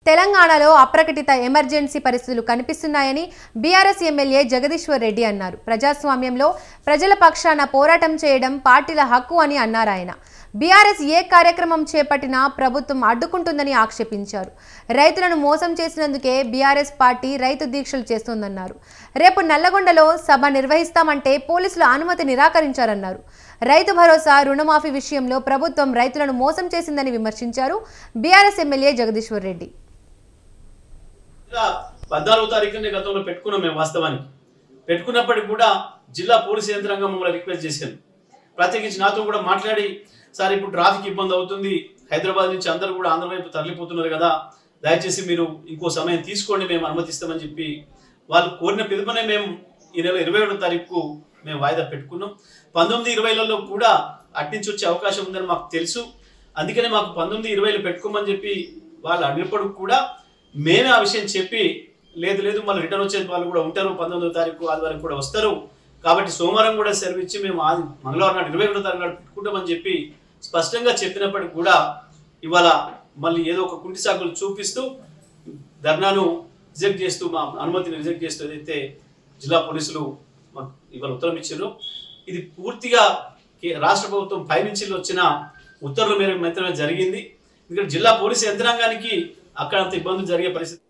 తెలంగాణలో అప్రకటిత ఎమర్జెన్సీ పరిస్థితులు కనిపిస్తున్నాయని BRS MLA Jagadishwar Reddy అన్నారు. ప్రజాస్వామ్యంలో ప్రజల పక్షాన పోరాటం చేయడం పార్టీల హక్కు అని అన్నారు ఆయన. బీఆర్ఎస్ ఏ కార్యక్రమం చేపట్టినా ప్రభుత్వం అడ్డుకుంటుందని ఆక్షేపించారు. రైతులను మోసం చేసినందుకే బీఆర్ఎస్ పార్టీ రైతు దీక్షలు చేస్తోందన్నారు. రేపు నల్లగొండలో సభ నిర్వహిస్తామంటే పోలీసుల అనుమతి నిరాకరించారన్నారు. రైతు భరోసా రుణమాఫీ విషయంలో ప్రభుత్వం రైతులను మోసం చేసిందని విమర్శించారు బీఆర్ఎస్ ఎమ్మెల్యే జగదీశ్వర్ రెడ్డి. 14వ తారీఖునే గతంలో పెట్టుకున్నాం మేము. వాస్తవానికి పెట్టుకున్నప్పటికీ కూడా జిల్లా పోలీసు యంత్రాంగం మమ్మల్ని రిక్వెస్ట్ చేశారు. ప్రత్యేకించి నాతో కూడా మాట్లాడి, సార్ ఇప్పుడు ట్రాఫిక్ ఇబ్బంది అవుతుంది, హైదరాబాద్ నుంచి అందరూ కూడా ఆంధ్ర వైపు తరలిపోతున్నారు కదా, దయచేసి మీరు ఇంకో సమయం తీసుకోండి, మేము అనుమతిస్తామని చెప్పి వాళ్ళు కోరిన పిలుపునే మేము ఈ నెల 27వ తారీఖుకు మేము వాయిదా పెట్టుకున్నాం. 19-20లలో కూడా అట్నుంచి వచ్చే అవకాశం ఉందని మాకు తెలుసు. అందుకనే మాకు 19-20 పెట్టుకోమని చెప్పి వాళ్ళు అడిగినప్పుడు కూడా మేమే ఆ విషయం చెప్పి, లేదు మళ్ళీ రిటర్న్ వచ్చే వాళ్ళు కూడా ఉంటారు, 19వ తారీఖు ఆదివారం కూడా వస్తారు, కాబట్టి సోమవారం కూడా సెలవు ఇచ్చి మేము మంగళవారం నాడు 21వ తారీఖు నాడు పెట్టుకుంటామని చెప్పి స్పష్టంగా చెప్పినప్పటికి కూడా ఇవాళ మళ్ళీ ఏదో ఒక కుంటి సాకులు చూపిస్తూ ధర్నాను రిజెక్ట్ చేస్తూ, మా అనుమతిని రిజెక్ట్ చేస్తూ ఏదైతే జిల్లా పోలీసులు ఇవాళ ఉత్తర్వులు ఇచ్చారు, ఇది పూర్తిగా రాష్ట్ర ప్రభుత్వం పైనుంచి వచ్చిన ఉత్తర్వుల మేరకు మాత్రమే జరిగింది. ఎందుకంటే జిల్లా పోలీసు యంత్రాంగానికి అక్కడ అంత ఇబ్బందులు జరిగే పరిస్థితి